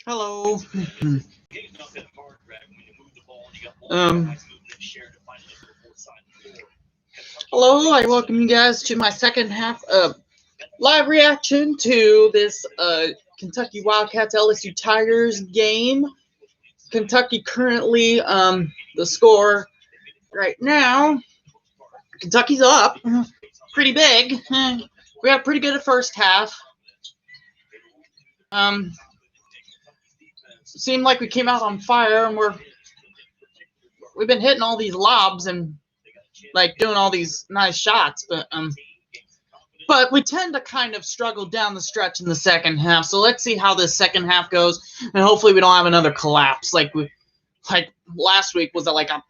Hello. Hello. I welcome you guys to my second half of live reaction to this Kentucky Wildcats LSU Tigers game. Kentucky currently the score right now. Kentucky's up pretty big. We had pretty good at first half. Seemed like we came out on fire, and we've been hitting all these lobs and like doing all these nice shots, but we tend to kind of struggle down the stretch in the second half. So let's see how this second half goes, and hopefully we don't have another collapse like last week was like a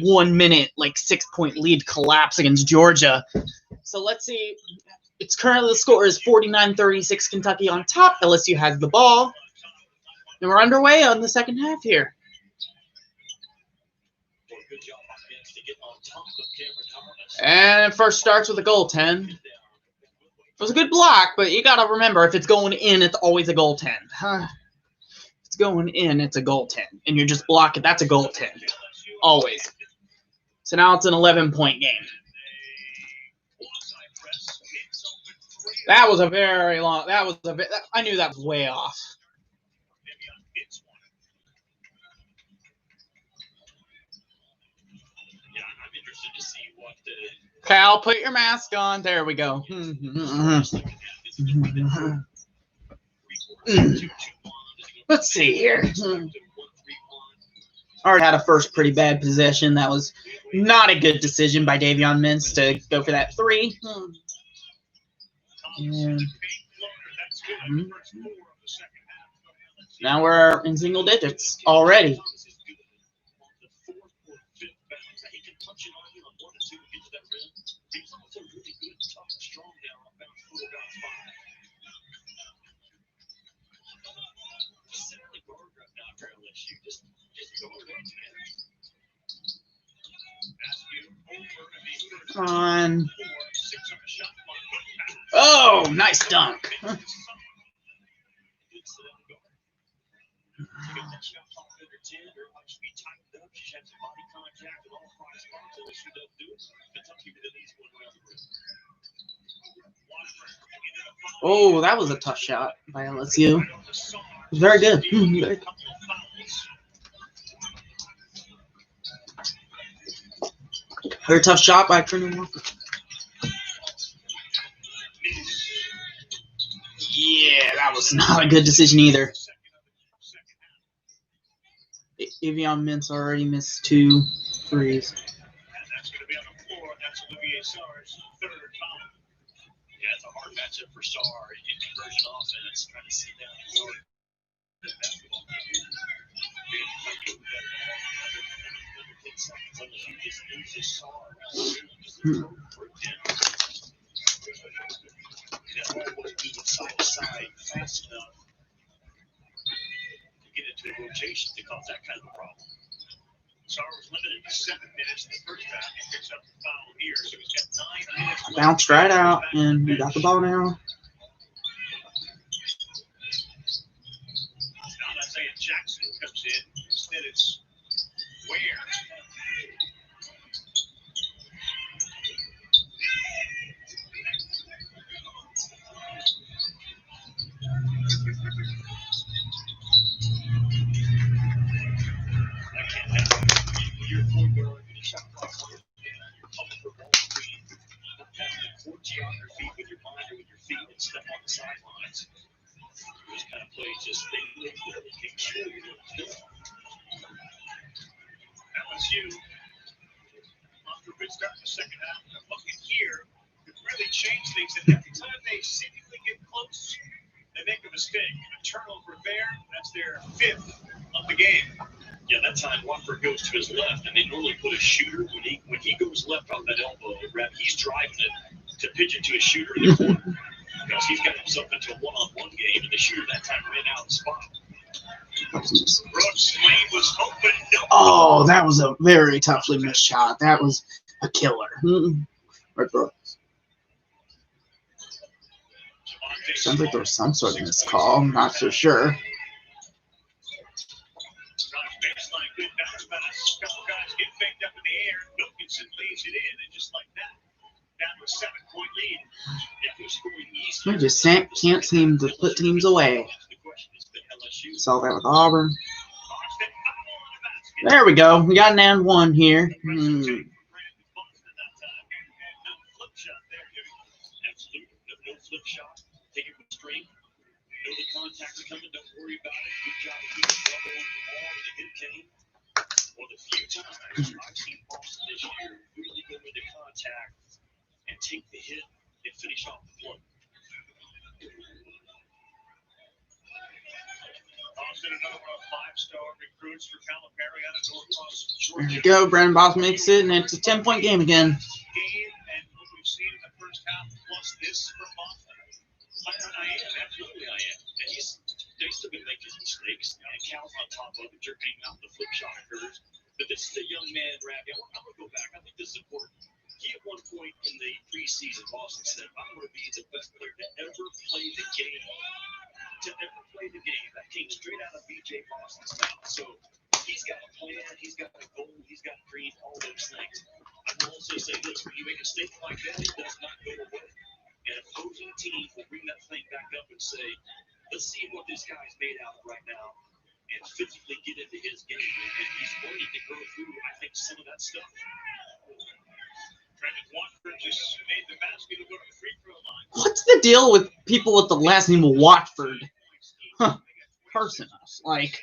1 minute 6-point lead collapse against Georgia. So let's see. It's currently the score is 49-36, Kentucky on top. LSU has the ball. And we're underway on the second half here. And it first starts with a goaltend. It was a good block, but you got to remember, if it's going in, it's always a goaltend. If it's going in, it's a goaltend. And you're just blocking. That's a goaltend. Always. So now it's an 11-point game. That was a very long. I knew that was way off. Cal, put your mask on. There we go. Let's see here. Already had a first pretty bad possession. That was not a good decision by Davion Mintz to go for that 3. And now we're in single digits already. Come on. Oh, nice dunk. Oh, that was a tough shot by LSU. It was very good. Very tough shot by Trinity Walker. Yeah, that was not a good decision either. Davion Mintz already missed 2 threes. That's going to be on the floor. That's Olivier Sarr's third foul. Yeah, it's a hard matchup for Sarr in conversion offense. Trying to sit down and go. Side to side fast enough to get into a rotation to cause that kind of a problem. Sarr was limited to 7 minutes in the first half. He picks up the foul here, so he's got 9 minutes. Bounced right out, and we got the ball now. It's not Isaiah Jackson who comes in. Instead, it's Ware. Your point guard, you shot clock on your hand, you're coming for ball screen, not having the court geography with your mind or with your feet and step on the sidelines. Those kind of plays just they can kill you. LSU, after a good start in the second half, a bucket here could really change things. And every time they seemingly get close, they make a mistake. A turnover there, that's their 5th of the game. Yeah, that time Watford goes to his left, and they normally put a shooter when he goes left off that elbow. He's driving it to pitch it to a shooter in the corner because he's got himself into a one-on-one game, and the shooter that time ran out of the spot. Brooks Lane was open. No. Oh, that was a very toughly missed shot. That was a killer. Right, Brooks. Sounds like there was some sort of missed call. I'm not so sure. We just can't seem to put teams away. Saw that with Auburn. There we go. We got an and one here. There you go. Brandon Boss makes it, and it's a 10-point game again. What's the deal with people with the last name of Watford? Personal. Like,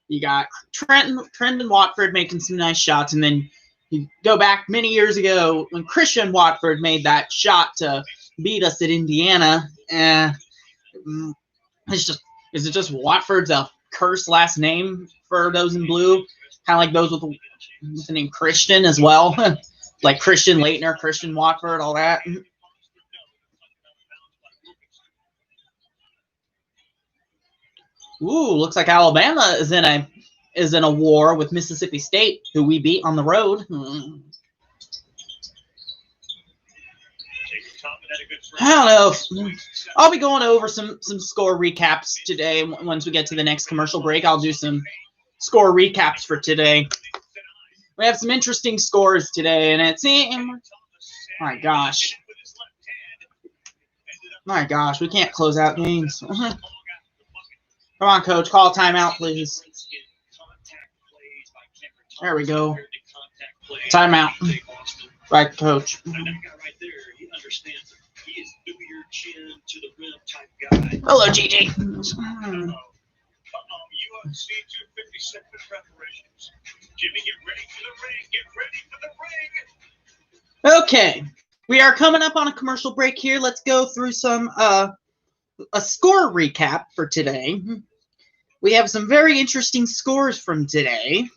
you got Trendon Watford making some nice shots, and then you go back many years ago when Christian Watford made that shot to beat us at Indiana. Is it just Watford's a cursed last name for those in blue? Kind of like those with the name Christian as well. Like Christian Leitner, Christian Watford, all that. Ooh, looks like Alabama is in a war with Mississippi State, who we beat on the road. I don't know. I'll be going over some score recaps today. Once we get to the next commercial break, I'll do some score recaps for today. We have some interesting scores today, and it's my gosh, we can't close out games. Come on, coach, call a timeout, please. There we go. Timeout. Right, coach. Hello, GG. Okay, we are coming up on a commercial break here. Let's go through some a score recap for today. We have some very interesting scores from today.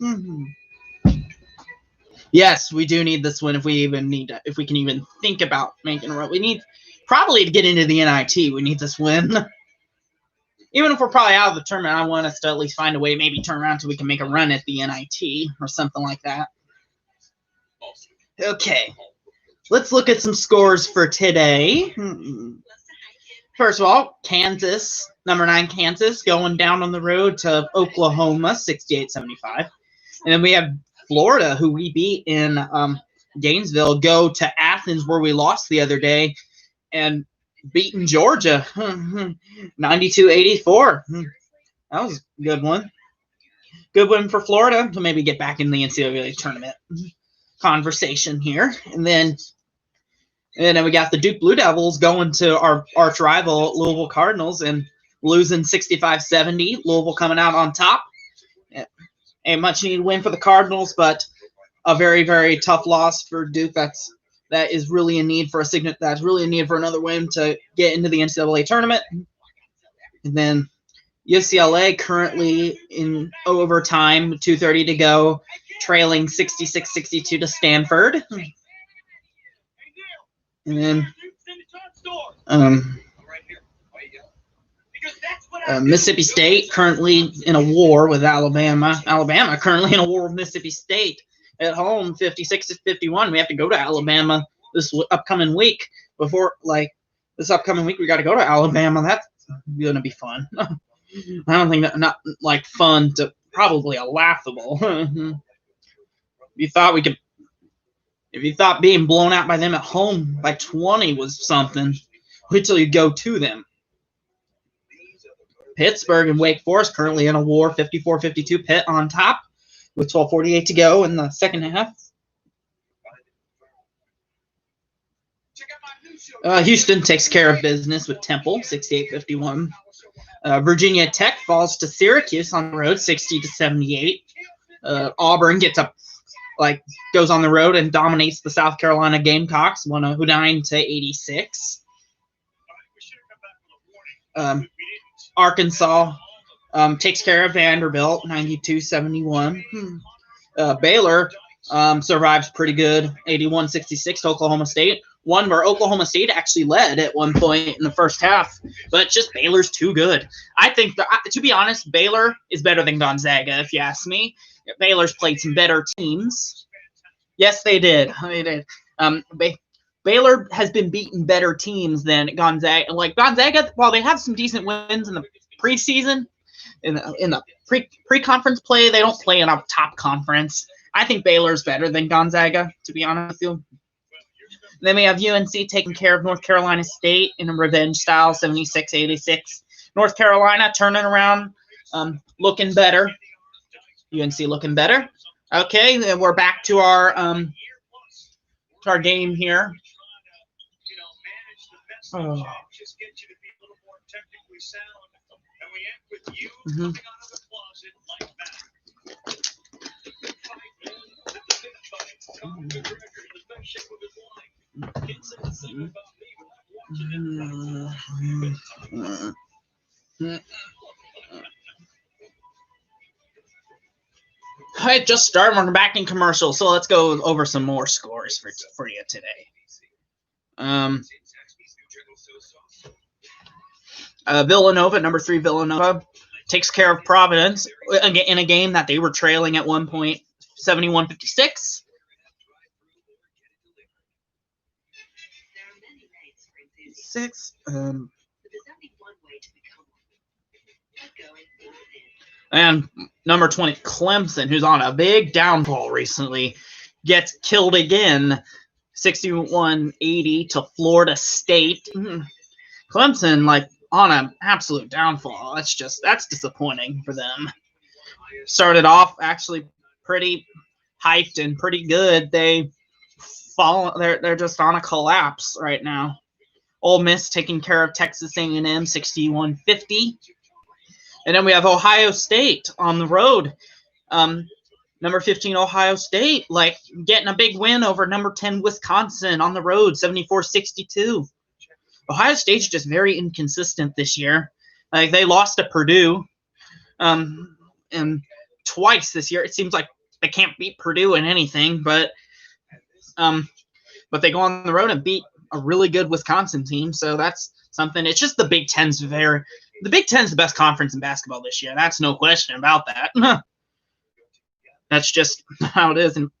Yes, we do need this win if we can even think about making a run. We need probably to get into the NIT. We need this win. Even if we're probably out of the tournament, I want us to at least find a way, maybe turn around so we can make a run at the NIT or something like that. Okay, let's look at some scores for today. First of all, Kansas, number 9 Kansas, going down on the road to Oklahoma, 68-75. And then we have Florida, who we beat in Gainesville, go to Athens, where we lost the other day, and beating Georgia, 92-84. That was a good one. Good win for Florida to maybe get back in the NCAA tournament conversation here. And then we got the Duke Blue Devils going to our arch rival, Louisville Cardinals, and losing 65-70. Louisville coming out on top. A much-needed win for the Cardinals, but a very, very tough loss for Duke. That is really in need for another win to get into the NCAA tournament. And then UCLA currently in overtime, 2:30 to go, trailing 66-62 to Stanford. And then Mississippi State currently in a war with Alabama. Alabama currently in a war with Mississippi State at home, 56-51. We have to go to Alabama this upcoming week before, this upcoming week we got to go to Alabama. That's going to be fun. I don't think that not like fun to probably a laughable. If you thought being blown out by them at home by 20 was something, wait till you go to them. Pittsburgh and Wake Forest currently in a war, 54-52. Pitt on top with 12:48 to go in the second half. Houston takes care of business with Temple, 68-51. Virginia Tech falls to Syracuse on the road, 60-78. Auburn goes on the road and dominates the South Carolina Gamecocks, 109-86. Arkansas takes care of Vanderbilt, 92-71. Baylor survives pretty good, 81-66 to Oklahoma State. One where Oklahoma State actually led at one point in the first half, but just Baylor's too good. I think, to be honest, Baylor is better than Gonzaga, if you ask me. Baylor's played some better teams. Yes, they did. They did. Baylor has been beating better teams than Gonzaga. Like Gonzaga, while they have some decent wins in the preseason, in the pre-conference play, they don't play in a top conference. I think Baylor's better than Gonzaga, to be honest with you. Then we have UNC taking care of North Carolina State in a revenge style, 76-86. North Carolina turning around, looking better. UNC looking better. Okay, then we're back to our game here. Oh. Mm-hmm. All right, just started. We're back in commercial, so let's go over some more scores for you today. Villanova, number 3 Villanova, takes care of Providence in a game that they were trailing at one point, 71-56. And number 20, Clemson, who's on a big downfall recently, gets killed again, 61-80 to Florida State. Clemson, on an absolute downfall. That's disappointing for them. Started off actually pretty hyped and pretty good. They're just on a collapse right now. Ole Miss taking care of Texas A&M, 61-50. And then we have Ohio State on the road. Number 15 Ohio State, getting a big win over number 10 Wisconsin on the road, 74-62. Ohio State's just very inconsistent this year. They lost to Purdue, and twice this year. It seems like they can't beat Purdue in anything, but they go on the road and beat a really good Wisconsin team. So that's something. It's just the Big Ten's the Big Ten's the best conference in basketball this year. That's no question about that. That's just how it is. And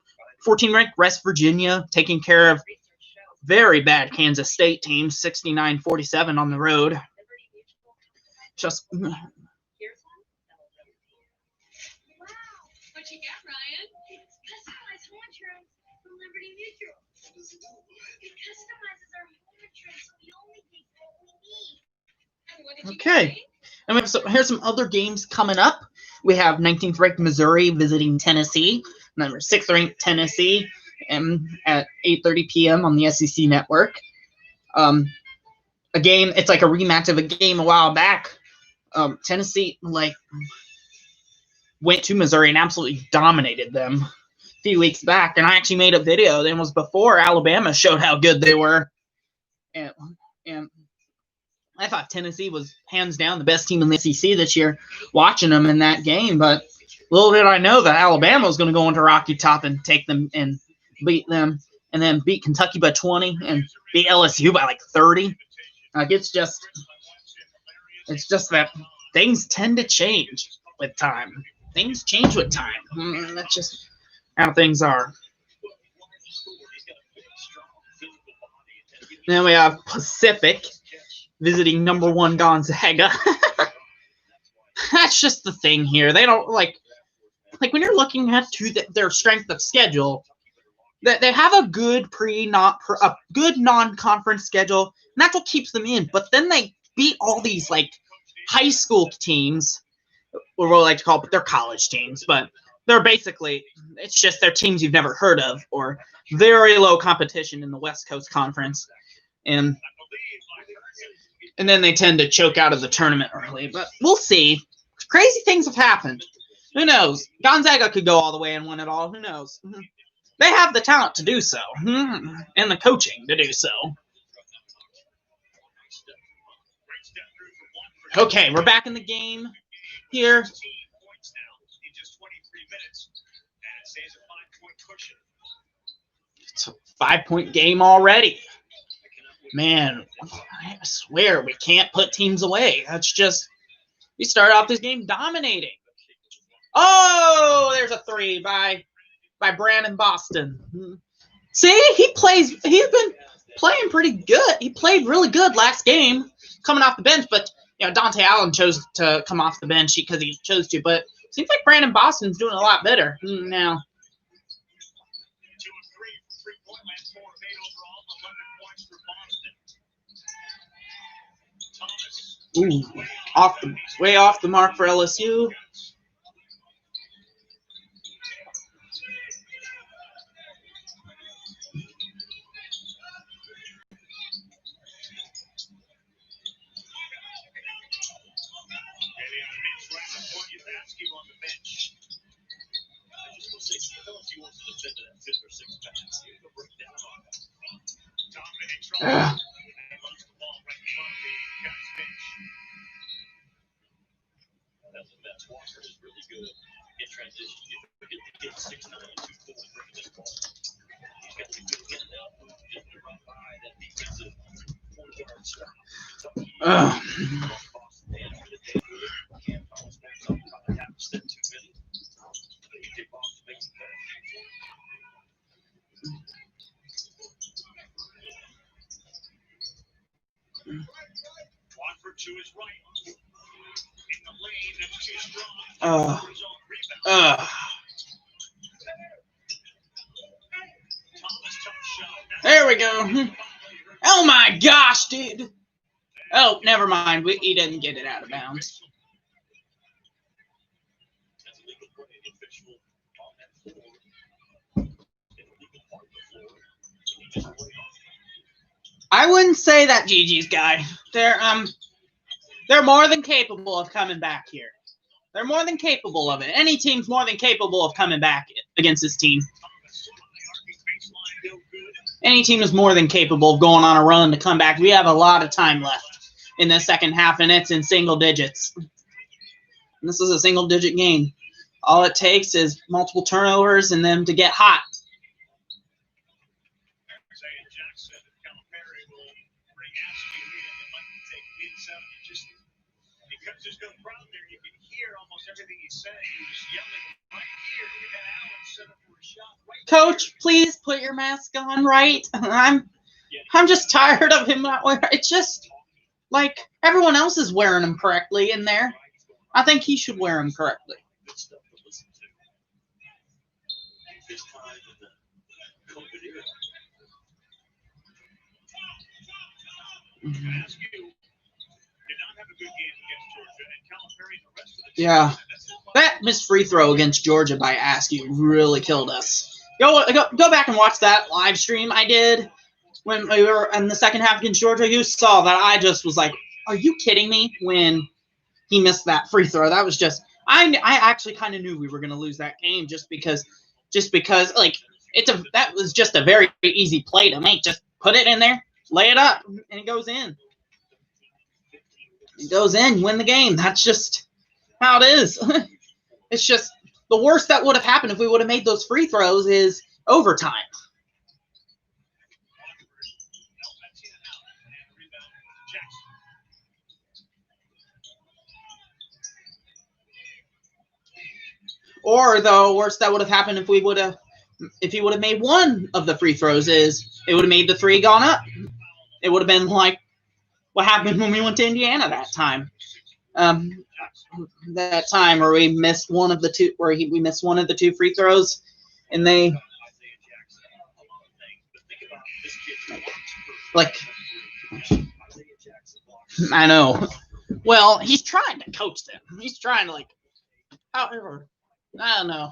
14th-ranked West Virginia taking care of very bad Kansas State team, 69-47 on the road. Just What you got, Ryan? It's customized home insurance from Liberty Mutual. It customizes our home insurance so we only take what we need. And what did you okay. And here's some other games coming up. We have 19th-ranked Missouri visiting Tennessee. Number 6th-ranked Tennessee at 8:30 p.m. on the SEC Network. A game, it's like a rematch of a game a while back. Tennessee went to Missouri and absolutely dominated them a few weeks back. And I actually made a video that was before Alabama showed how good they were. And I thought Tennessee was hands down the best team in the SEC this year, watching them in that game. But little did I know that Alabama was going to go into Rocky Top and take them and beat them, and then beat Kentucky by 20 and beat LSU by 30. It's just that things tend to change with time. Things change with time. That's just how things are. Then we have Pacific visiting #1 Gonzaga. That's just the thing here. They don't like when you're looking at their strength of schedule. They have a good good non-conference schedule, and that's what keeps them in. But then they beat all these like high school teams, or what we like to call, but they're college teams. But they're basically, it's just they're teams you've never heard of, or very low competition in the West Coast Conference, and then they tend to choke out of the tournament early. But we'll see. Crazy things have happened. Who knows? Gonzaga could go all the way and win it all. Who knows? They have the talent to do so, and the coaching to do so. Okay, we're back in the game here. It's a 5-point game already. Man, I swear we can't put teams away. That's just, we start off this game dominating. Oh, there's a 3 by Brandon Boston. See, he's been playing pretty good. He played really good last game coming off the bench, but Dante Allen chose to come off the bench because he chose to, but it seems like Brandon Boston's doing a lot better now. Ooh, way off the mark for LSU. There we go. Oh my gosh, dude. Oh, never mind. He didn't get it out of bounds. I wouldn't say that GG's guy. They're more than capable of coming back here. They're more than capable of it. Any team's more than capable of coming back against this team. Any team is more than capable of going on a run to come back. We have a lot of time left in the second half, and it's in single digits. And this is a single-digit game. All it takes is multiple turnovers and them to get hot. Coach, please put your mask on, right? I'm just tired of him not wearing. It's just like everyone else is wearing them correctly in there. I think he should wear them correctly. Yeah, that missed free throw against Georgia by Askew really killed us. Go back and watch that live stream I did when we were in the second half against Georgia. You saw that I just was like, "Are you kidding me?" When he missed that free throw, that was just I actually kind of knew we were going to lose that game just because like that was just a very easy play to make. Just put it in there, lay it up, and it goes in. It goes in, win the game. That's just how it is. It's just the worst that would have happened if we would have made those free throws is overtime. Or the worst that would have happened if he would have made one of the free throws is it would have made the 3 gone up. It would have been like what happened when we went to Indiana that time. That time where we missed one of the two, we missed one of the two free throws, and they like, I know. Well, he's trying to coach them. He's trying to however, I don't know.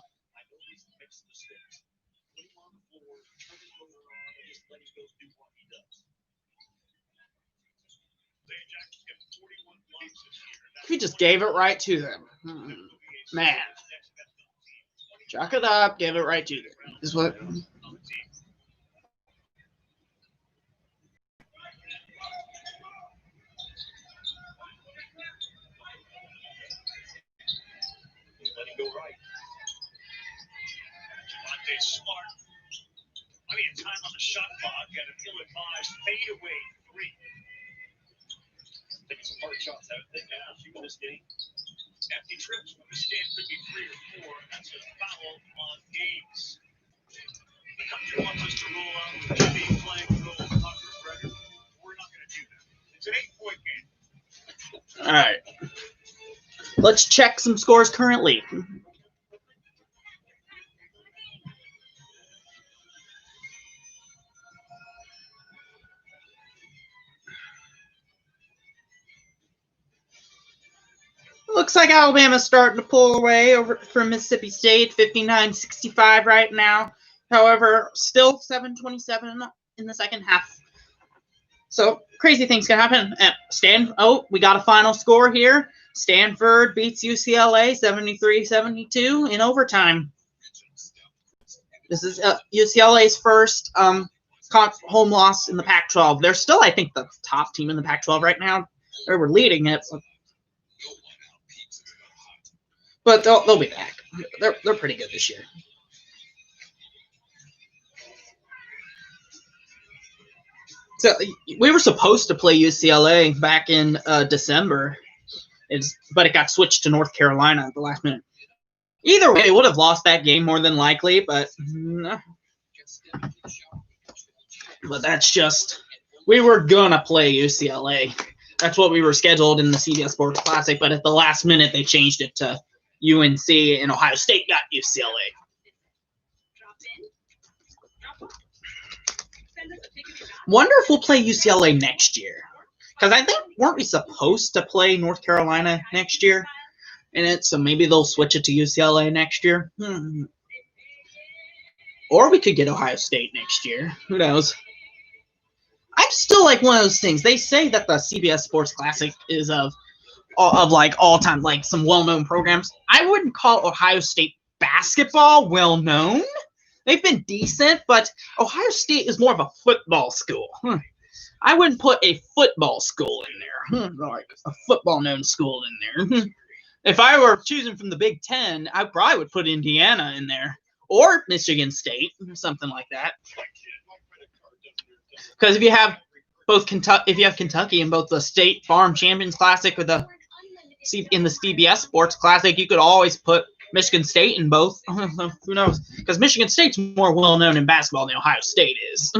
He just gave it right to them. Man. Chalk it up, give it right to them. Is what. Smart. Plenty of time on the shot clock and an ill-advised fadeaway three. Taking some hard shots. I would think now, shooting this game. Empty trips from the stand could be 3 or 4. That's a foul on Gaines. The country wants us to roll out with Jimmy playing the role of Tucker's record. We're not going to do that. It's an 8-point game. All right. Let's check some scores currently. Looks like Alabama's starting to pull away over from Mississippi State, 59-65 right now. However, still 7:27 in the second half. So crazy things can happen. We got a final score here. Stanford beats UCLA 73-72 in overtime. This is UCLA's first home loss in the Pac-12. They're still, I think, the top team in the Pac-12 right now. They were leading it. But they'll be back. They're pretty good this year. So we were supposed to play UCLA back in December, but it got switched to North Carolina at the last minute. Either way, they would have lost that game more than likely, but that's just, we were gonna play UCLA. That's what we were scheduled in the CBS Sports Classic, but at the last minute they changed it to UNC, and Ohio State got UCLA. Wonder if we'll play UCLA next year. Because I think, weren't we supposed to play North Carolina next year? So maybe they'll switch it to UCLA next year. Or we could get Ohio State next year. Who knows? I'm still like one of those things. They say that the CBS Sports Classic is of like all time, like some well-known programs. I wouldn't call Ohio State basketball well-known. They've been decent, but Ohio State is more of a football school. I wouldn't put a football school in there, like a football-known school in there. If I were choosing from the Big Ten, I probably would put Indiana in there, or Michigan State, something like that. Because if you have Kentucky in both the State Farm Champions Classic with in the CBS Sports Classic, you could always put Michigan State in both. Who knows? Because Michigan State's more well-known in basketball than Ohio State is.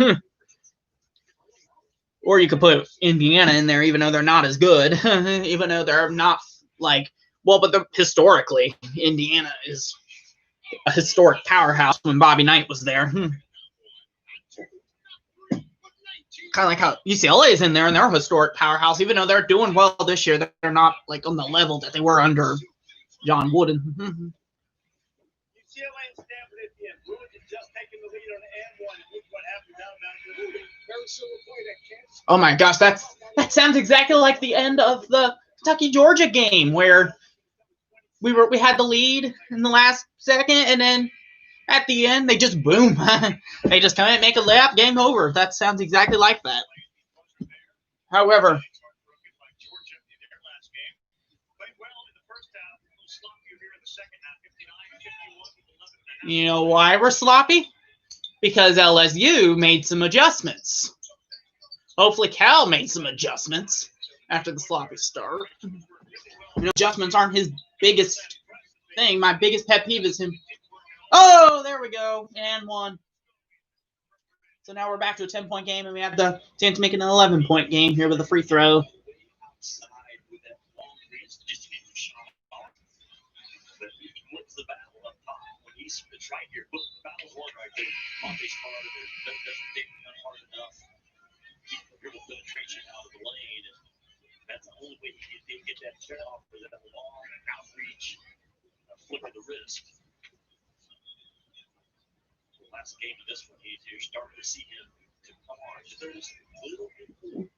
Or you could put Indiana in there, even though they're not as good. Even though they're not but historically, Indiana is a historic powerhouse when Bobby Knight was there. Kind of like how UCLA is in there, and they're a historic powerhouse. Even though they're doing well this year, they're not like on the level that they were under John Wooden. UCLA and Stanford at the end. Wooden just taking the lead on the and one. Look what happened down. Oh my gosh, that sounds exactly like the end of the Kentucky-Georgia game where we had the lead in the last second, and then at the end they just boom. They just come in, make a layup, game over. That sounds exactly like that. However, you know why we're sloppy? Because LSU made some adjustments. Hopefully Cal made some adjustments after the sloppy start. Adjustments aren't his biggest thing. My biggest pet peeve is him. Oh, there we go. And one. So now we're back to a 10-point game, and we have the chance to make an 11-point game here with a free throw. Outside with that long reach, just to get your shot off. But he flips the battle up top when he's right here. Look, the battle's won right there. Monte's hard, doesn't dig hard enough. Keep the dribble penetration out of the lane. And that's the only way he can get that shot off for that long outreach, flick of the wrist. The last game of this one, you're starting to see him to come on. There's a little bit more,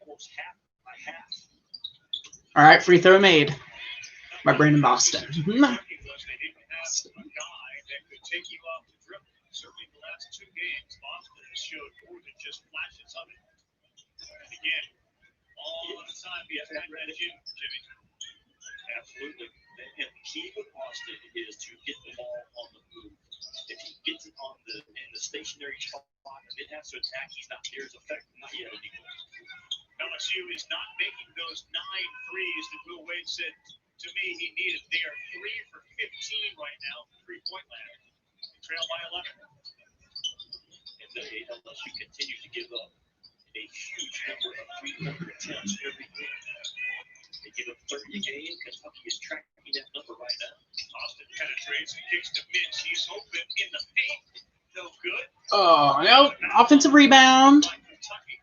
almost half by half. All right, free throw made by Brandon Boston. Certainly the last two games, Boston has showed more than just flashes of it. And again, all the time you have that attitude, Jimmy. Absolutely. And the key with Boston is to get the ball on the move. If he gets it on in the stationary spot and then has to attack, he's not near as effective. Not yet anymore. LSU is not making those 9 threes that Will Wade said to me he needed. They are 3 for 15 right now from three-point land. They trail by 11. And LSU continues to give up a huge number of three-pointer attempts every game. They give up 30 a game. Kentucky is tracking that number right now. Austin penetrates and kicks to Mitch. He's open in the paint. No good. Oh, no. Offensive rebound. Kentucky.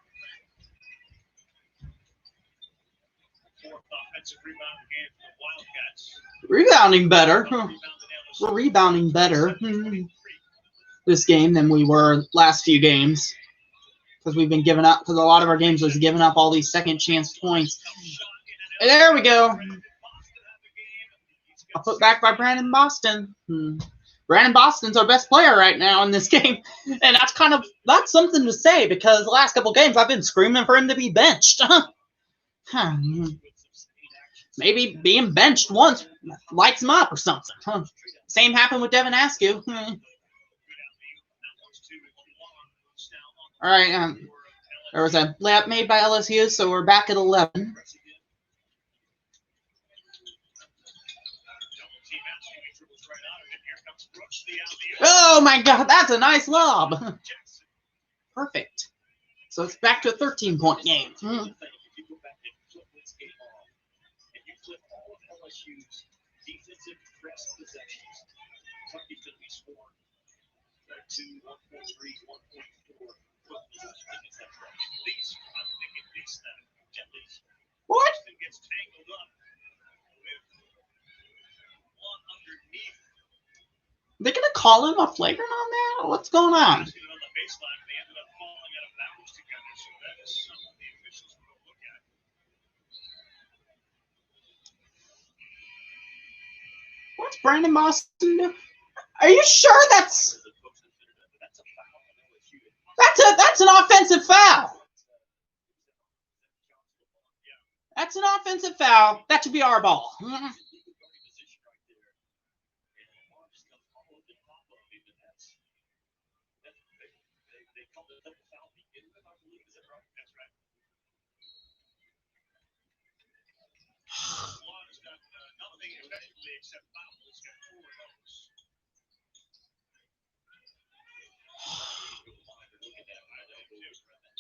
4th offensive rebound game for the Wildcats. Rebounding better. We're rebounding better this game than we were last few games. Because we've been giving up. Because a lot of our games was giving up all these second chance points. And there we go. I'll put back by Brandon Boston. Brandon Boston's our best player right now in this game. And that's something to say because the last couple games I've been screaming for him to be benched. Maybe being benched once lights him up or something. Same happened with Devin Askew. All right. There was a layup made by LSU, so we're back at 11. Oh my God, that's a nice lob. Perfect. So it's back to a 13-point game. If you go back and flip this game off, and you flip all of LSU's defensive press possessions, Kentucky's going to be scoring 2, 1.3, 1.4 foot possessions against that press. At least, I'm thinking at least. What? Boston gets tangled up with one underneath. They gonna call him a flagrant on that? What's going on? On the baseline, they ended up falling out of bounds together, so that is something the officials will look at. What's Brandon Boston doing? Are you sure that's an offensive foul? That's an offensive foul. That should be our ball.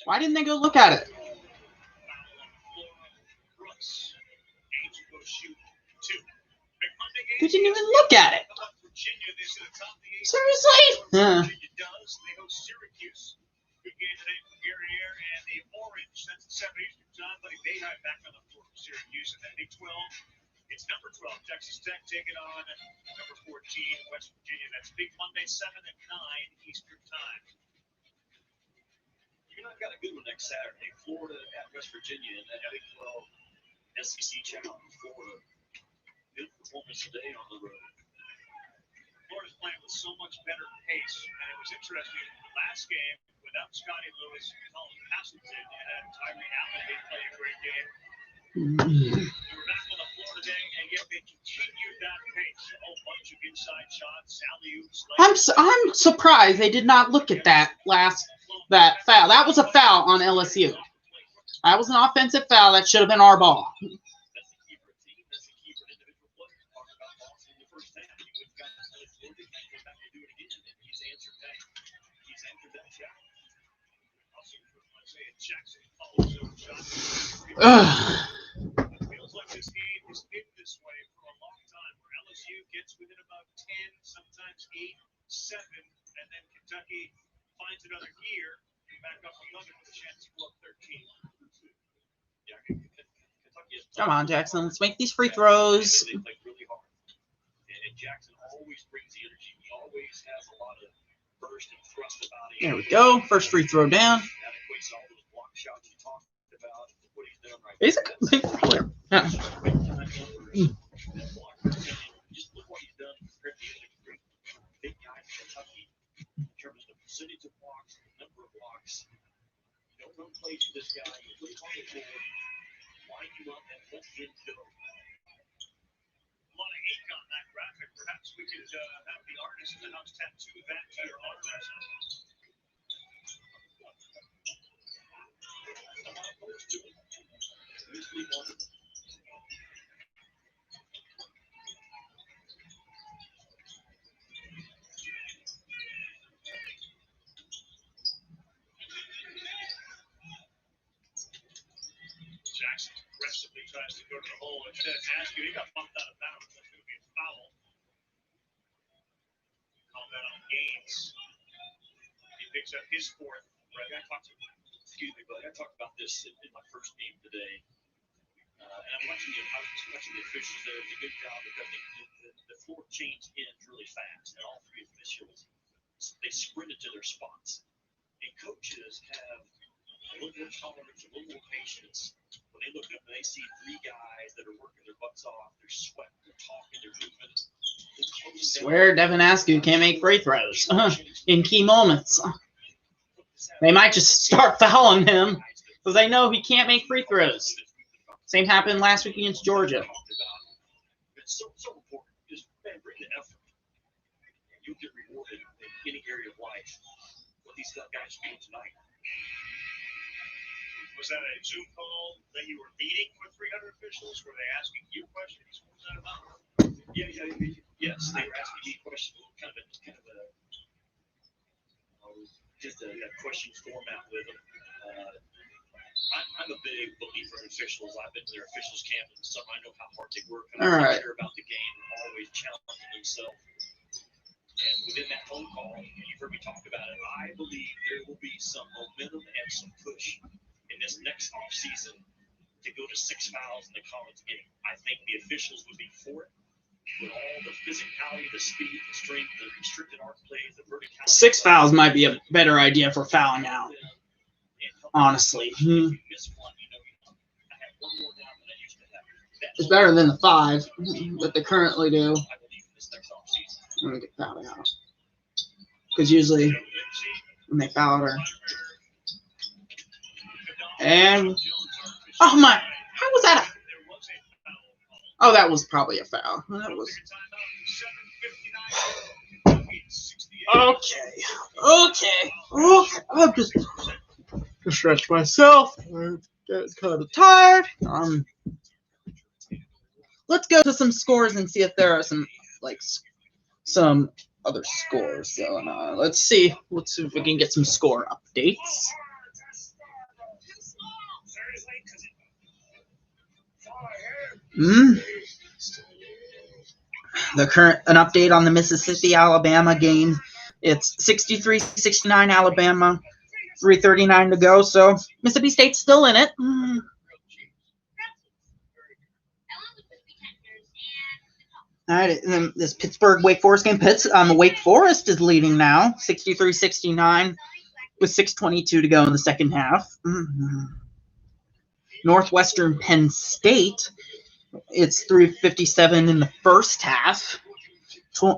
Why didn't they go look at it? They didn't even look at it. Seriously? Virginia does. They host Syracuse. Good game today for Guerriere and the Orange. That's the 7 Eastern time, but they have back on the floor for Syracuse. And then Big 12. It's number 12, Texas Tech, taking on number 14, West Virginia. That's Big Monday, 7 and 9 Eastern time. You're not got a good one next Saturday. Florida at West Virginia in that Big 12 SEC Challenge. Florida, good performance today on the road. Florida's playing with so much better pace, and it was interesting. Last game, without Scotty Lewis, Colin Castleton, and Tyree Allen, they played a great game. They were back on the floor today, and yet they continued that pace. A whole bunch of inside shots, alley-oops. I'm surprised they did not look at that foul. That was a foul on LSU. That was an offensive foul. That should have been our ball. That's the key for a team. That's the key for an individual player. Talked about Boston in the first half. He went back and do it again, and he's answered that. He's answered that shot. Jackson follows up shot. Ugh. It feels like this game has been this way for a long time, where LSU gets within about 10, sometimes 8, 7, and then Kentucky finds another gear, back up 11 with a chance to go up 13. Yeah, Kentucky is Come on, Jackson. Let's make these free throws. They play really hard. And Jackson always brings the energy. He always has a lot of burst and thrust about him. There we go. First free throw down. That equates to all those block shots you talked about. What he's done right He's a now. good player. Yeah. Just look what he's done compared to the other great big guys in Kentucky in terms of the percentage of blocks, the number of blocks. You don't run plays for this guy. You put him on the floor, line you up, and let him go. A lot of ink on that graphic. Perhaps we could have the artist in the house tattoo that to your artist. Jackson aggressively tries to go to the hole. Instead, Askew, he got bumped out of bounds. That's going to be a foul. Call that on Gaines. He picks up his fourth. Right, I talked about this in my first game today. And I'm watching the officials there. It's a good job because the floor change ends really fast. And all three officials, they sprinted to their spots. And coaches have a little more tolerance, a little more patience. When they look up and they see three guys that are working their butts off, they're sweating, they're talking, they're moving. Swear Devin Askew can't make free throws in key moments. They might just start fouling him because they know he can't make free throws. Same happened last week against Georgia. It's so important. Just bring the effort. You'll get rewarded in any area of life. What these guys do tonight. Was that a Zoom call that you were meeting with 300 officials? Were they asking you questions? What was that about? Yes, they were asking me questions. Kind of a just a question format with them. I'm a big believer in officials. I've been to their officials camp in the summer. I know how hard they work. All right. Care about the game and always challenging themselves. And within that phone call, you've heard me talk about it. I believe there will be some momentum and some push in this next offseason to go to 6 fouls in the college game. I think the officials would be for it. With all the physicality, the speed, the strength, the restricted arc plays, the verticality. 6 fouls might be a better idea for fouling out. Honestly. It's better than the 5 that they currently do. Let me get fouled out. Because usually when they foul her. And oh my, how was that oh, that was probably a foul. That was okay. I'm just to stretch myself. I'm getting kind of tired. Let's go to some scores and see if there are some other scores going on. Let's see if we can get some score updates. An update on the Mississippi-Alabama game. It's 63-69 Alabama, 3:39 to go. So Mississippi State's still in it. All right, and then this Pittsburgh-Wake Forest game. Wake Forest is leading now, 63-69, with 6:22 to go in the second half. Northwestern Penn State. It's 3:57 in the first half.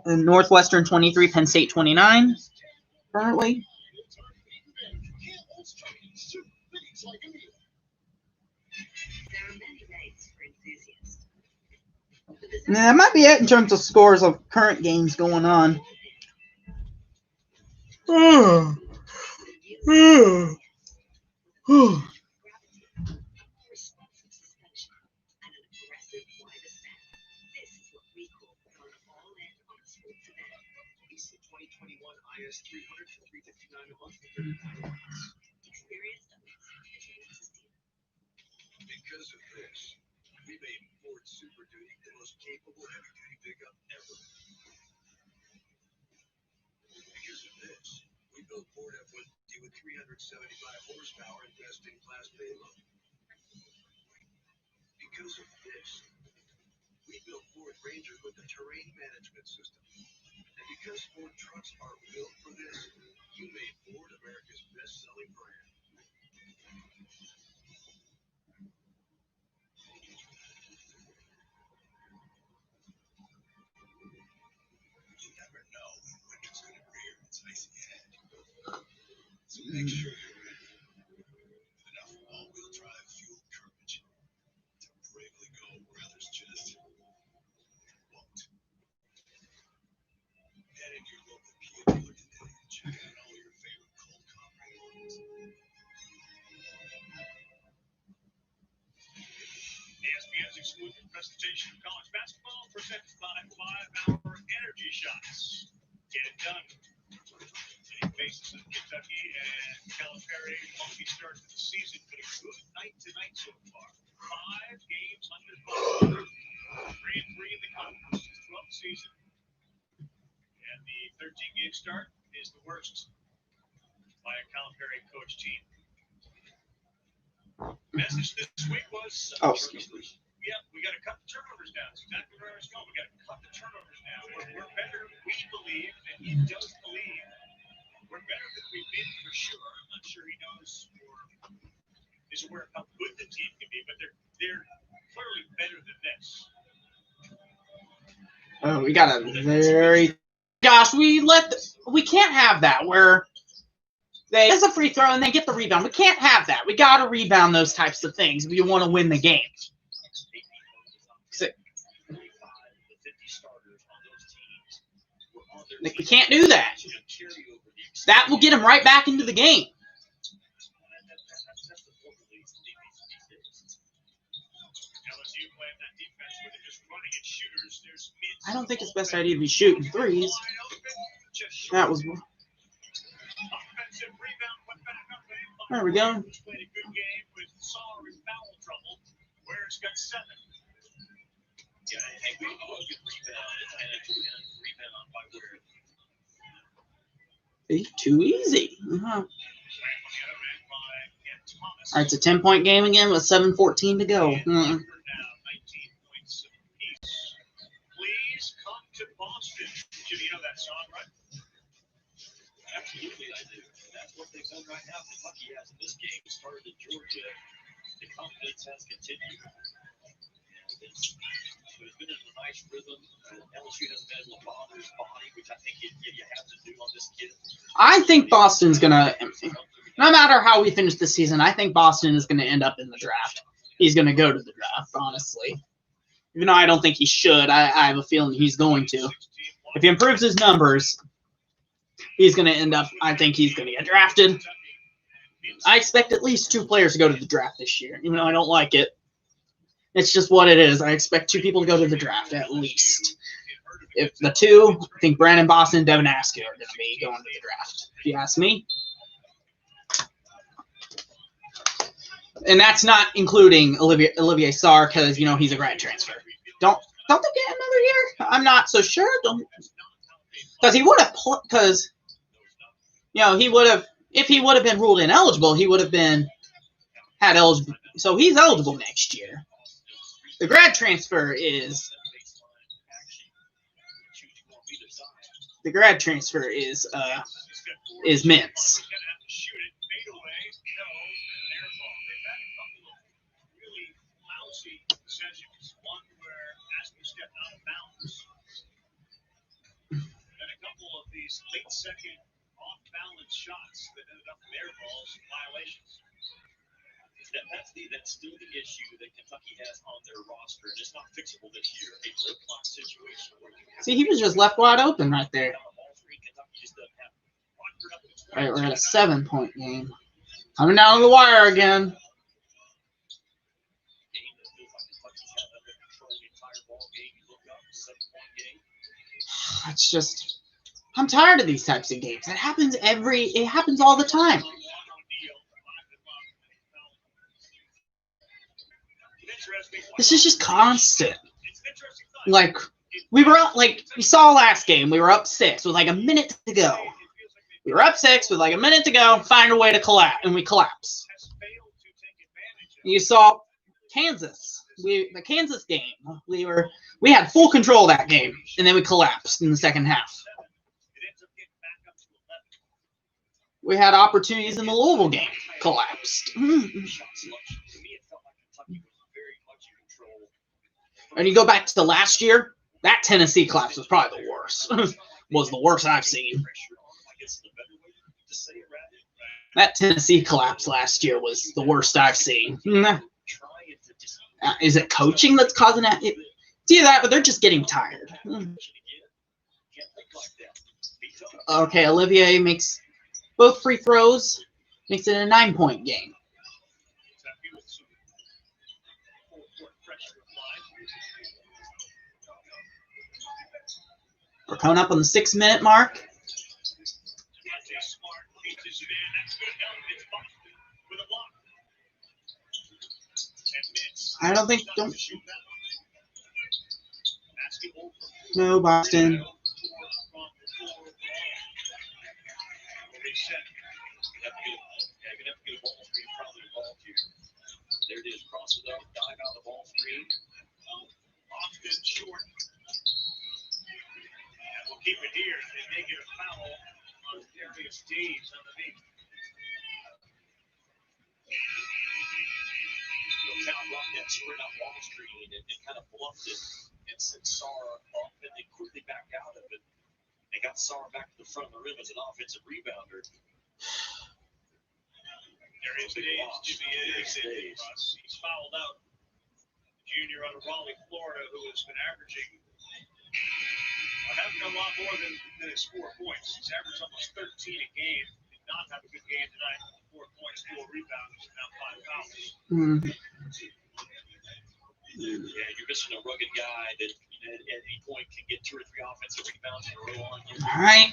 Northwestern 23, Penn State 29 currently. And that might be it in terms of scores of current games going on. Because of this, we made Ford Super Duty the most capable heavy-duty pickup ever. Because of this, we built Ford F-150 with 375 horsepower and best-in-class payload. Because of this, we built Ford Ranger with the terrain management system. And because Ford trucks are built for this, you made Ford America's best-selling brand. You never know when winter's going to rear its icy head. So make sure you're ready with enough all-wheel drive fuel courage to bravely go where others just won't. Head into your local Kia dealer today and check out all your favorite cold combat models. ESPN's exclusive presentation of college basketball presented by 5-Hour Energy Shots. Get it done. Many faces of Kentucky and Calipari. Funky start to the season, but a good night tonight so far. 5 games under 500. 3-3 in the conference, 12th season. And the 13-game start is the worst by a Calipari coach team. Message this week was, we got to cut the turnovers down. That's exactly where I was going. We got to cut the turnovers down. We're better, we believe, and he does believe. We're better than we've been for sure. I'm not sure he knows or is aware of how good the team can be, but they're clearly better than this. Oh, we got a very gosh. We can't have that where they it's a free throw and they get the rebound. We can't have that. We got to rebound those types of things if you want to win the game. Like, we can't do that. That will get them right back into the game. I don't think it's best idea to be shooting threes. That was one. There we go. Too easy. All right, it's a 10-point game again with 7:14 to go. Please come to Boston. Jimmy, you know that song, right? Absolutely, I do. That's what they've done right now. Kentucky has in this game started in Georgia. The confidence has continued. It's been in a nice rhythm. LSU hasn't been able to bother his body, which I think you have to do on this kid. I think Boston's gonna, no matter how we finish the season, I think Boston is gonna end up in the draft. He's gonna go to the draft, honestly. Even though I don't think he should, I have a feeling he's going to. If he improves his numbers, he's gonna end up. I think he's gonna get drafted. I expect at least 2 players to go to the draft this year, even though I don't like it. It's just what it is. I expect 2 people to go to the draft at least. If the 2, I think Brandon Boston and Devin Askew are going to be going to the draft, if you ask me. And that's not including Olivier Sarr because, you know, he's a grad transfer. Don't they get another year? I'm not so sure. Because he would have, because, you know, he would have, if he would have been ruled ineligible, he would have been had eligible. So he's eligible next year. The grad transfer is Mintz. Late second off-balance shots that ended up in air balls violations. That's still the issue that Kentucky has on their roster, and it's not fixable this year. A flip flop situation where you have See, he was just left wide open right there. All right, we're at a 7-point game. Coming down to the wire again. It's just, I'm tired of these types of games. It happens all the time. This is just constant. Like, we were up, like, we saw last game, we were up 6 with like a minute to go. We were up 6 with like a minute to go, find a way to collapse, and we collapsed. You saw Kansas. The Kansas game. We had full control of that game, and then we collapsed in the second half. We had opportunities in the Louisville game. Collapsed. And you go back to last year, that Tennessee collapse was probably the worst. Was the worst I've seen. That Tennessee collapse last year was the worst I've seen. Is it coaching that's causing that? It's either that, but they're just getting tired. Okay, Olivier makes both free throws, makes it a 9-point game. We're coming up on the 6-minute mark. I don't think. No, Boston. There it is, cross it up, dive out the ball screen. Boston short. And we'll keep it here. They may get a foul on Darius Daves underneath. Cal brought that sprint up ball screen and kind of bluffed it and sent Sarr up, and they quickly backed out of it. They got Sarr back to the front of the rim as an offensive rebounder. Darius Daves. He's fouled out. Junior out of Raleigh, Florida, who has been averaging a lot more than his 4 points. He's averaged almost 13 a game. Did not have a good game tonight. 4 points, 4 rebounds, and now 5 fouls. Yeah, you're missing a rugged guy that at any point can get 2 or 3 offensive rebounds in a row on you. All right.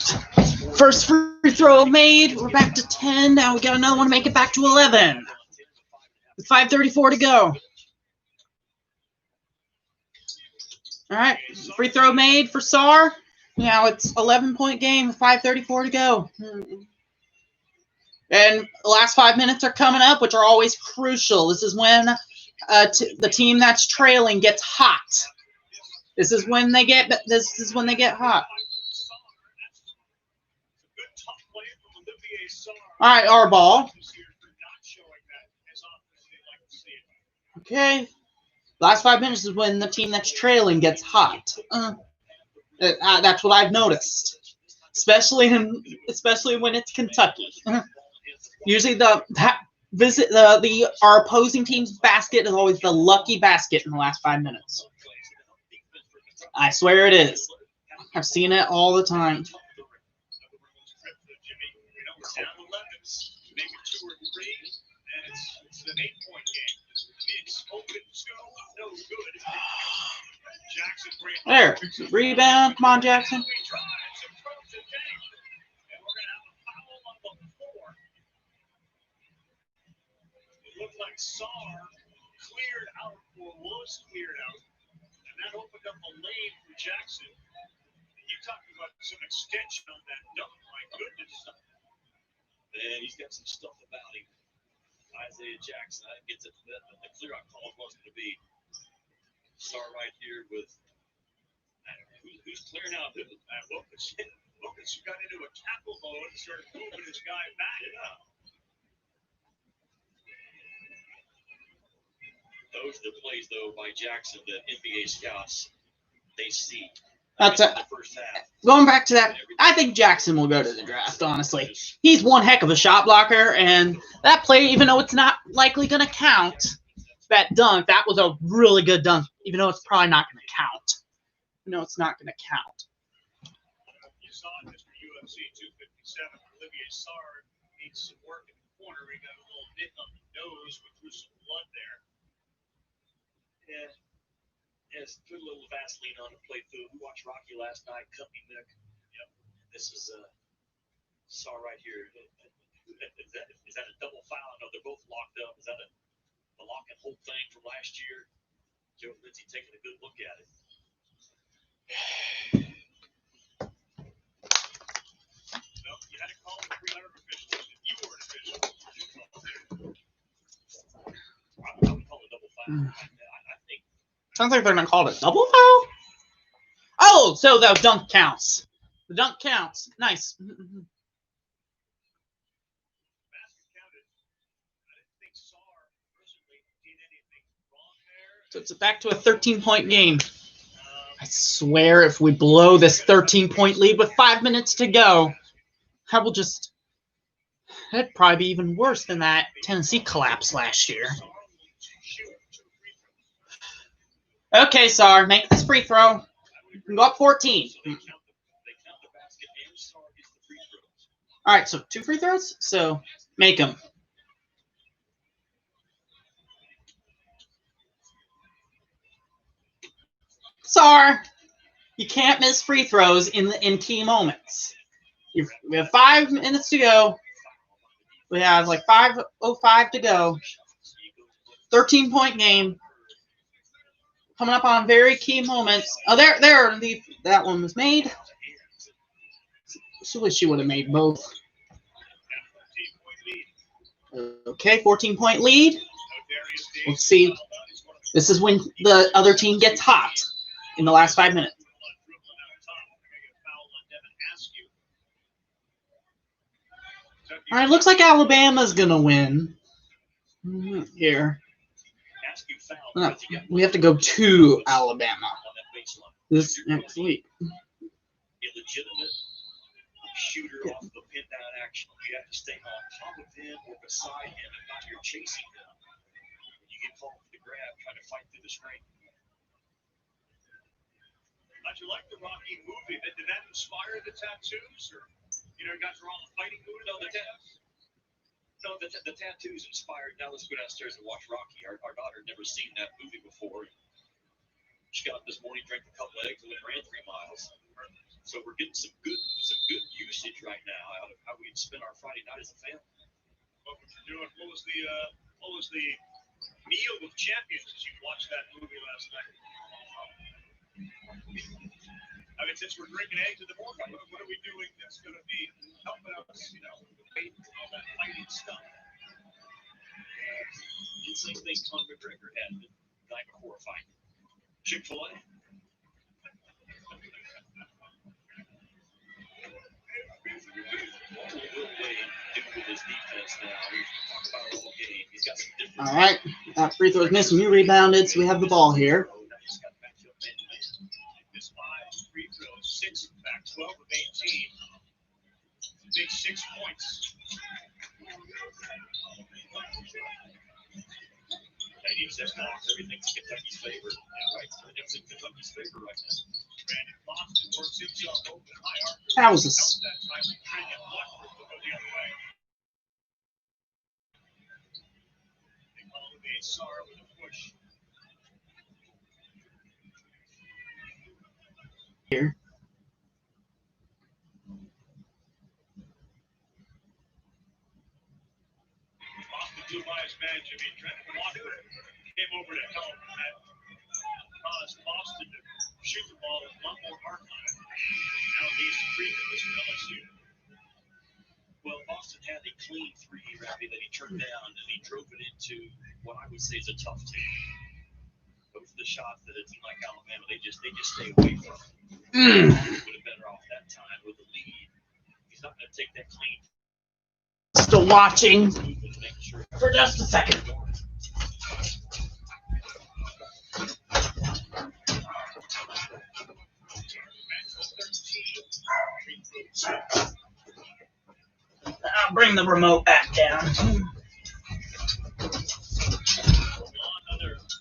First free throw made. We're back to 10. Now we got another one to make it back to 11. With 5:34 to go. All right. Free throw made for Sarr. Now it's 11-point game with 5:34 to go. And the last 5 minutes are coming up, which are always crucial. This is when the team that's trailing gets hot. This is when they get hot. All right, our ball. Okay. Last 5 minutes is when the team that's trailing gets hot. That's what I've noticed, especially when it's Kentucky. Usually our opposing team's basket is always the lucky basket in the last 5 minutes. I swear it is. I've seen it all the time. There. Rebound. Come on, Jackson. Looked like Sarr cleared out or was cleared out, and that opened up a lane for Jackson. And you talking about some extension on that dunk, my goodness. Man, he's got some stuff about him. Isaiah Jackson, I think the clear out call was going to be Sarr right here with who's clearing out who? Lucas got into a tackle mode and started moving his guy back up. Those are the plays, though, by Jackson that NBA scouts, they see. That's it. Going back to that, I think Jackson will go to the draft, honestly. He's one heck of a shot blocker, and that play, even though it's not likely going to count, that dunk, that was a really good dunk, even though it's probably not going to count. No, it's not going to count. You saw it, Mr. UFC 257. Olivier Sarr needs some work in the corner. He got a little nick on the nose, went through some blood there. Yeah. Yes, put a little Vaseline on to play through. We watched Rocky last night, cut me neck. Yep. This is Sarr right here. Is that a double foul? No, they're both locked up. Is that the lock and hold thing from last year? Joe Lindsay taking a good look at it. No, you had to call the 300 officials. If you were an official, I would call a double foul. I think. Sounds like they're gonna call it a double foul. Oh, so the dunk counts. The dunk counts. Nice. Basket counted. I didn't think Sarr personally did anything wrong there. So it's back to a 13-point game. I swear, if we blow this 13-point lead with 5 minutes to go, I will just. That'd probably be even worse than that Tennessee collapse last year. Okay, Sar, make this free throw. You can go up 14. All right, so 2 free throws. So make them. Sar, you can't miss free throws in key moments. We have 5 minutes to go. We have like 5:05 to go. 13-point game. Coming up on very key moments. Oh, that one was made. I wish she would have made both. Okay, 14-point lead. Let's see. This is when the other team gets hot in the last 5 minutes. All right, looks like Alabama's going to win. Here. We have to go to Alabama this next week. Illegitimate shooter off the pin down action. You have to stay on top of him or beside him, and not you're chasing him. You get called for the grab, trying to fight through the screen. How'd you like the Rocky movie? Did that inspire the tattoos, or you guys are all fighting mood on the tats? No, the tattoos inspired. Now let's go downstairs and watch Rocky. Our daughter had never seen that movie before. She got up this morning, drank a couple eggs, and ran 3 miles. So we're getting some good usage right now out of how we'd spend our Friday night as a family. What you're doing? What was the meal with champions as you watched that movie last night? I mean, since we're drinking eggs in the morning, what are we doing that's going to be helping us, weight and all that fighting stuff? The same thing Conor McGregor had the night before a fight. Chick-fil-A. All right, that free throw is missing. We rebounded, so we have the ball here. Missed 5 free throws, 6 back, 12 of 18. Big 6 points. He says now everything's Kentucky's favor. Yeah, right. Everything's in Kentucky's favor right now. Brandon Boston works himself open high. That was a. Sarr with a push. Here. Boston blew by his man, Jimmy. Trent Walker came over to help. That caused Boston to shoot the ball with a lot more arc on it. Now he's free for this LSU. Well, Boston had a clean 3 rally that he turned down, and he drove it into what I would say is a tough team. Those are the shots that a team like Alabama, they just stay away from. Would have better off that time with the lead. He's not going to take that clean. Still watching for just a second. I'll bring the remote back down. Another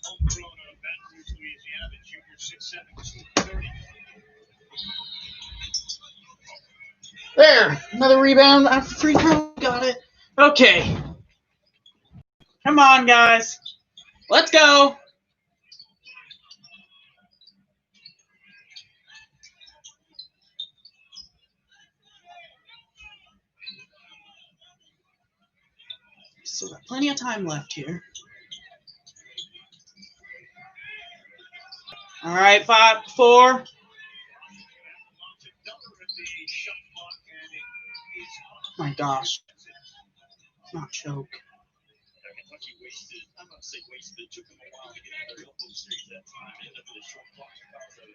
homegrown Baton Rouge, Louisiana, the junior 6'7", 230. There, another rebound after free throw. Got it. Okay. Come on, guys. Let's go. Still got plenty of time left here. All right, 5-4. My gosh. Not choke.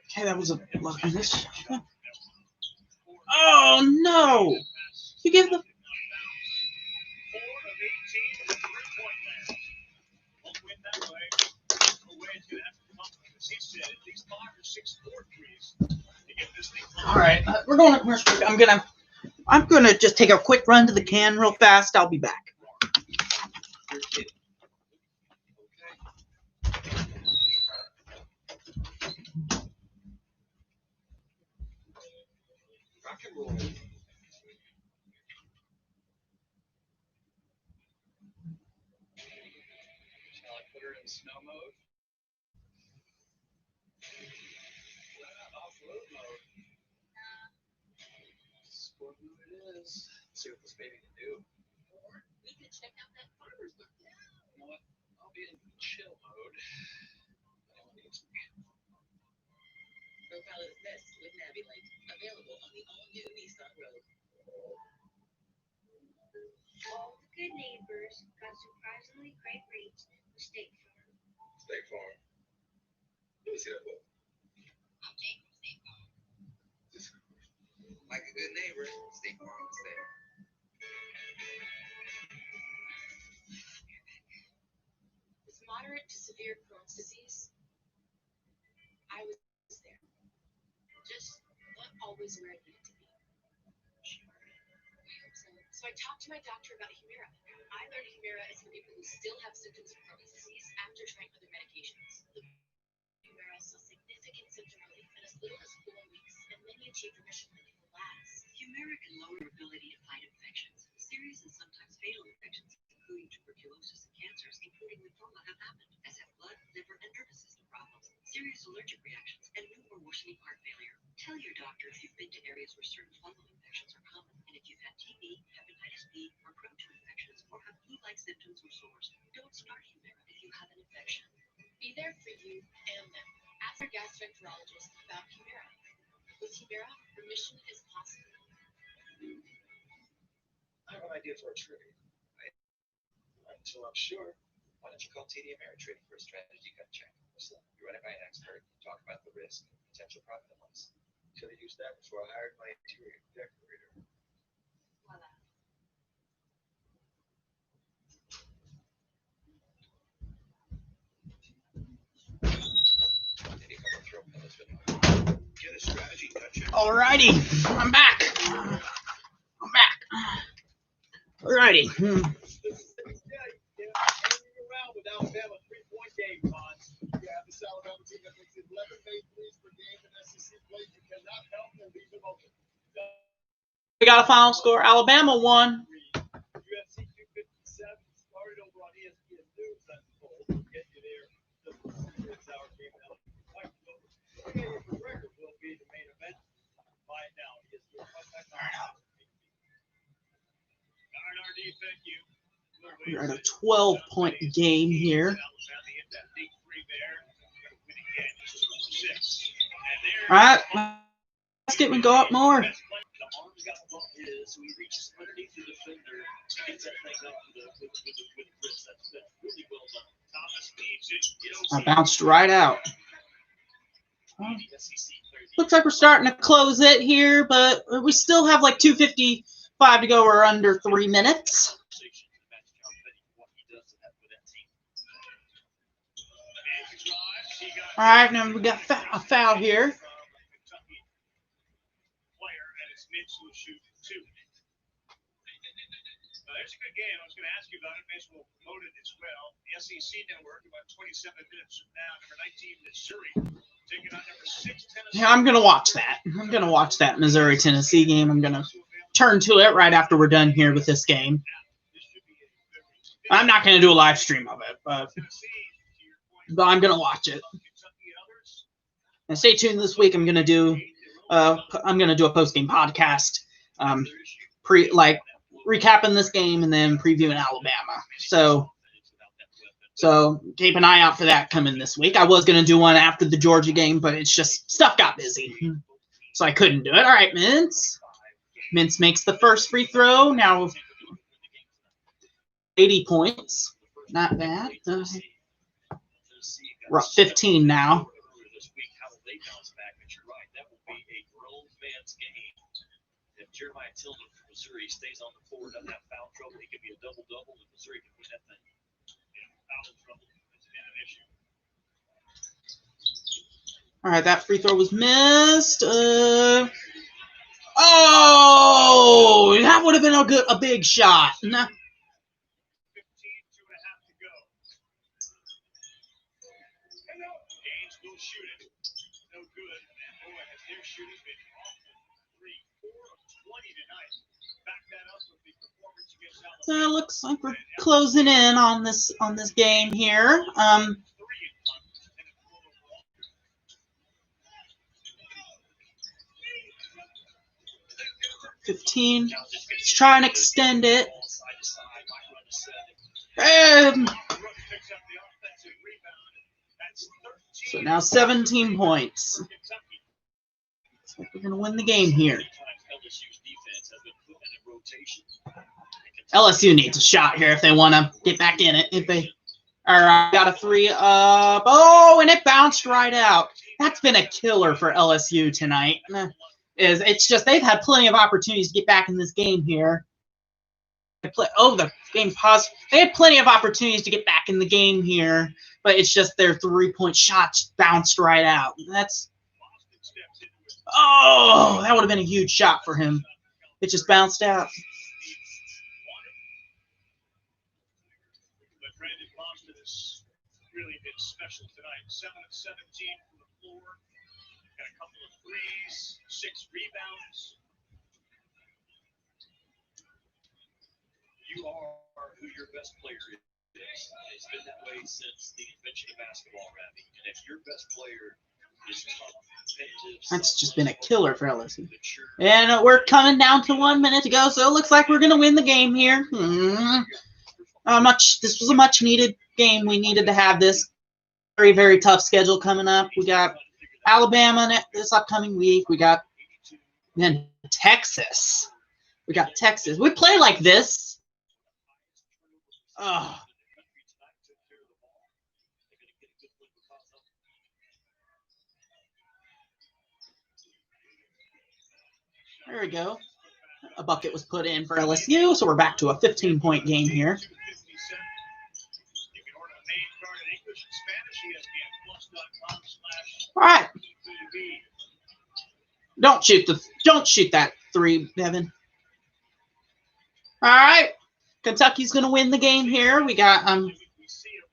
Okay, that was a miss. Oh no! You gave the. All right, we're going to commercial break. I'm gonna just take a quick run to the can real fast. I'll be back. Rock and roll. Shall I put her in snow mode? Off-road mode. Sport mode it is. Let's see what this baby can do. Or we could check out that farmer's market. You know what? I'll be in chill mode. Anyone needs me. Profile is best with Navylink. Available on the all-new Nissan Rogue. All the good neighbors got surprisingly great rates with State Farm. State Farm. Let me see that book. Like a good neighbor, State Farm is there. With moderate to severe Crohn's disease, I was there. Just not always where I needed to be. So I talked to my doctor about Humira. I learned Humira is for people who still have symptoms of Crohn's disease after trying other medications. Humira saw significant symptom relief in as little as 4 weeks, and many achieved remission relief will last. Humira can lower your ability to fight infections. Serious and sometimes fatal infections, including tuberculosis and cancers, including lymphoma, have happened, as have blood, liver, and nervous system problems, serious allergic reactions, and new or worsening heart failure. Tell your doctor if you've been to areas where certain fungal infections are common, and if you've had TB, hepatitis B, or prone to infections, or have flu-like symptoms or sores. Don't start Humira if you have an infection. Be there for you and them. Ask your gastroenterologist about Humira. With Humira, remission is possible. I have an idea for a trivia. Until I'm sure, why don't you call TD Ameritrade for a strategy gut check? Listen, you run it by an expert, talk about the risk and potential profit and loss. Should have used that before I hired my interior decorator. Voila. Maybe a couple of throw pillows for now. Get a strategy gut check. Alrighty, I'm back. Alrighty. Around with Alabama 3-point game, Bonds. You have this Alabama team that makes 11 made threes per game in SEC play. You cannot help but leave them open. We got a final score. Alabama won. UFC 257 started over on ESPN News. That's cool. We'll get you there. It's our game. The record will be the main event. Find out. We're at a 12-point game here. All right, let's get me go up more. I bounced right out. Looks like we're starting to close it here, but we still have like 2:55 to go or under 3 minutes. All right, now we got a foul here. There's a good game. I was going to ask you about it. Baseball promoted as well. The SEC Network, about 27 minutes from now, number 19, Missouri, taking on number 6, Tennessee. Yeah, I'm going to watch that. I'm going to watch that Missouri-Tennessee game. I'm going to turn to it right after we're done here with this game. I'm not going to do a live stream of it, but I'm going to watch it. And stay tuned this week. I'm going to do a post-game podcast, recapping this game and then previewing Alabama. So So keep an eye out for that coming this week. I was going to do one after the Georgia game, but it's just stuff got busy. So I couldn't do it. All right, Mintz. Mintz makes the first free throw. Now 80 points. Not bad. We're up 15 now. If Jeremiah Tilden from Missouri stays on the floor, doesn't have foul trouble, he could be a double-double, and Missouri can win that thing. Foul trouble has been an issue. All right, that free throw was missed. Oh, that would have been a big shot. Nah. 15, 2.5 to go. Gaines will shoot it. No good. And boy, has their shooting been awful. 3, 4 of 20 tonight. Back that up with the performance against Alabama. Looks like we're closing in on this game here. 15. Let's try and extend it. So now 17 points. Looks like we're going to win the game here. LSU needs a shot here if they want to get back in it. If they got a 3 up. Oh, and it bounced right out. That's been a killer for LSU tonight. It's just they've had plenty of opportunities to get back in this game here. The game paused. They had plenty of opportunities to get back in the game here, but it's just their 3-point shots bounced right out. That would have been a huge shot for him. It just bounced out. But Brandon Boston has really been special tonight. 7 of 17 from the floor. Got a couple of threes, 6 rebounds. You are who your best player is. It's been that way since the invention of basketball, Ravi. And if your best player is tough, competitive, that's just been a killer for LSU. And we're coming down to 1 minute to go, so it looks like we're going to win the game here. This was a much-needed game. We needed to have this. Very, very tough schedule coming up. We got Alabama this upcoming week. We got then Texas. We got Texas. We play like this. Oh. There we go. A bucket was put in for LSU, so we're back to a 15-point game here. All right. Don't shoot that 3, Devin. All right. Kentucky's going to win the game here. We got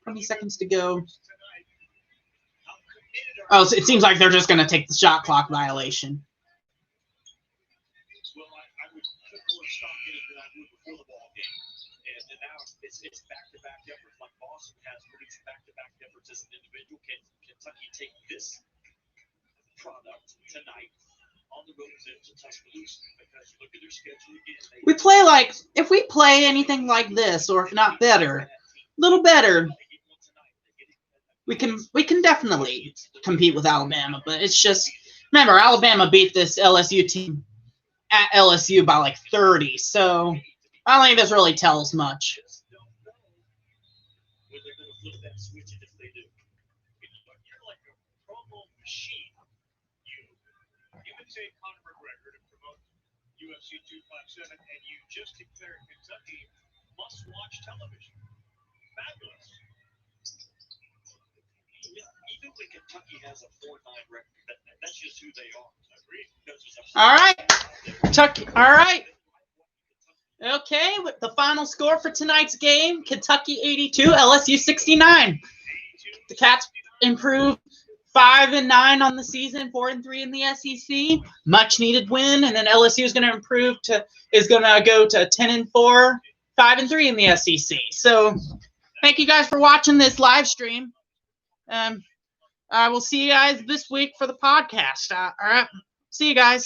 20 seconds to go. Oh, so it seems like they're just going to take the shot clock violation. Well, I would put more stock in it than I would before the ball game. And now it's back-to-back efforts. Like Boston has produced back-to-back efforts as an individual. Can Kentucky take this product tonight on the road to Tuscaloosa? Because look at their schedule again. We play like, if we play anything like this, or if not better, a little better, we can definitely compete with Alabama. But it's just, remember, Alabama beat this LSU team at LSU by like 30, so I don't think this really tells much. UFC 257, and you just declared Kentucky must-watch television. Fabulous. Even when Kentucky has a 4-9 record, that's just who they are. All right. Kentucky. All right. Okay, with the final score for tonight's game, Kentucky 82, LSU 69. The Cats improved 5-9 on the season, 4-3 in the SEC. Much needed win, and then LSU is going to go to 10-4, 5-3 in the SEC. So, thank you guys for watching this live stream. I will see you guys this week for the podcast. All right, see you guys.